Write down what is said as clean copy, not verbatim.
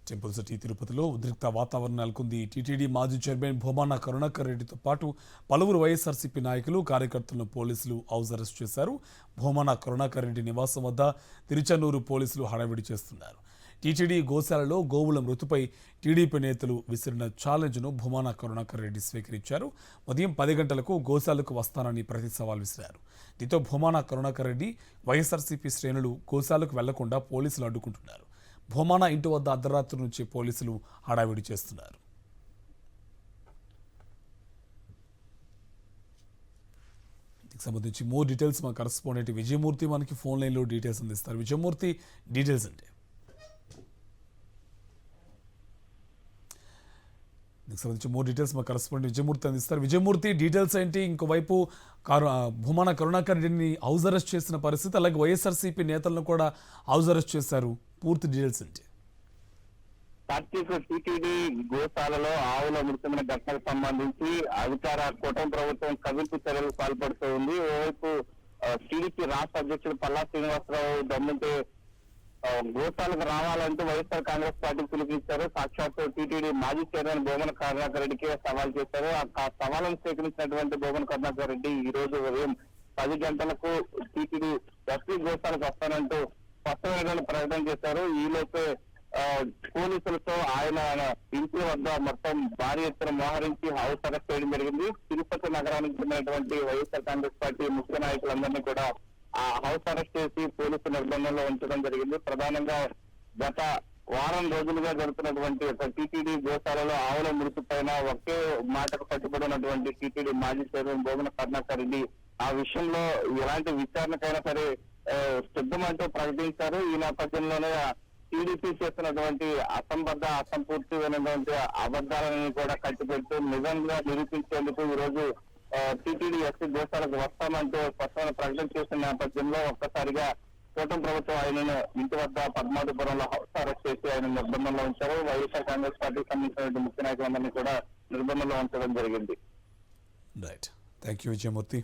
Temple city తిరుపతిలో ఉద్రిక్త వాతావరణం నెలకొంది. టీటీడీ మాజీ చైర్మన్ భూమన కరుణాకర్ రెడ్డితో పాటు పలువురు వైఎస్ఆర్సీపీ నాయకులు, కార్యకర్తలను పోలీసులు హౌస్ అరెస్ట్ చేశారు. భూమన కరుణాకర్ రెడ్డి నివాసం వద్ద తిరుచన్నూరు పోలీసులు హడావిడి చేస్తున్నారు. టీటీడీ గోశాలలో గోవుల మృతిపై టీడీపీ నేతలు విసిరిన ఛాలెంజ్ను భూమన కరుణాకర్ రెడ్డి స్వీకరించారు. ఉదయం 10 గంటలకు గోశాలకు వస్తానని ప్రతి సవాల్ విసిరారు. దీంతో భూమన కరుణాకర్ రెడ్డి, వైఎస్ఆర్సీపీ శ్రేణులు గోశాలకు వెళ్లకుండా పోలీసులు అడ్డుకుంటున్నారు. భూమన ఇంటి వద్ద అర్ధరాత్రి నుంచి పోలీసులు హడావిడి చేస్తున్నారు. దీనికి సంబంధించి మోర్ డీటెయిల్స్ మా కరెస్పాండెంట్ విజయమూర్తి మనకి ఫోన్ లైన్లో డీటెయిల్స్ అందిస్తారు. విజయమూర్తి, డీటెయిల్స్ అంటే దీనికి సంబంధించి మోర్ డీటెయిల్స్ మా కరెస్పాండెంట్ విజయమూర్తి అందిస్తారు. విజయమూర్తి, డీటెయిల్స్ ఏంటి? ఇంకోవైపు భూమన కరుణాకర్ రెడ్డిని హౌస్ అరెస్ట్ చేసిన పరిస్థితి, అలాగే వైఎస్ఆర్సీపీ నేతలను కూడా హౌస్ అరెస్ట్ చేశారు. పూర్తి డీటెయిల్స్ ఏంటి? టీటీడీ గోశాలలో ఆవుల మృతమైన ఘటనకు సంబంధించి అధికార కూటమి ప్రభుత్వం కవింపు చర్యలకు పాల్పడుతూ ఉంది. ఓవైపు టీడీపీ రాష్ట్ర అధ్యక్షుడు పల్లా శ్రీనివాసరావు దమ్ముంటే గోశాలకు రావాలంటూ వైఎస్ఆర్ కాంగ్రెస్ పార్టీ పిలుపునిచ్చారు. సాక్షాత్తు టీటీడీ మాజీ చైర్మన్ భూమన కరుణాకర్ రెడ్డికి సవాల్ చేశారు. ఆ సవాలను స్వీకరించినటువంటి భూమన కరుణాకర్ రెడ్డి ఈ రోజు ఉదయం 10 గంటలకు టీటీడీ ఎస్పీ గోశాలకు వస్తానంటూ స్పష్టమైనటువంటి ప్రకటన చేశారు. ఈలోపే పోలీసులతో ఆయన ఇంటి వద్ద మొత్తం భారీ ఎత్తున మోహరించి హౌస్ అరెస్ట్ చేయడం జరిగింది. తిరుపతి నగరానికి చెందినటువంటి వైఎస్ఆర్ కాంగ్రెస్ పార్టీ ముఖ్య నాయకులందరినీ కూడా ఆ హౌస్ అరెస్ట్ చేసి పోలీసు నిర్బంధంలో ఉంచడం జరిగింది. ప్రధానంగా గత వారం రోజులుగా జరుగుతున్నటువంటి టీటీడీ గోశాలలో ఆవుల మృతి పైన ఒకే మాటకు కట్టుబడినటువంటి టీటీడీ మాజీ చైర్మన్ భూమన కరుణాకర్ రెడ్డి ఆ విషయంలో ఎలాంటి విచారణకైనా సరే సిద్ధమంటూ ప్రకటించారు. ఈ నేపథ్యంలోనే టీడీపీ చేస్తున్నటువంటి అసంపూర్తిమైనటువంటి అబద్ధాలను కూడా కట్టిపెడుతూ నిజంగా నిరూపించేందుకు ఈ రోజు టీటీడీ ఎస్పీ గోశాలకు వస్తామంటూ స్పష్టమైన ప్రకటన చేసిన నేపథ్యంలో ఒక్కసారిగా కూటమి ప్రభుత్వం ఆయనను ఇంటి వద్ద పద్మావతిపురంలో హౌస్ అరెస్ట్ చేసి ఆయన నిర్బంధంలో ఉంచారు. వైఎస్ఆర్ కాంగ్రెస్ పార్టీకి సంబంధించినటువంటి ముఖ్య నాయకులందరినీ కూడా నిర్బంధంలో ఉంచడం జరిగింది. Right, thank you Vijayamurthy.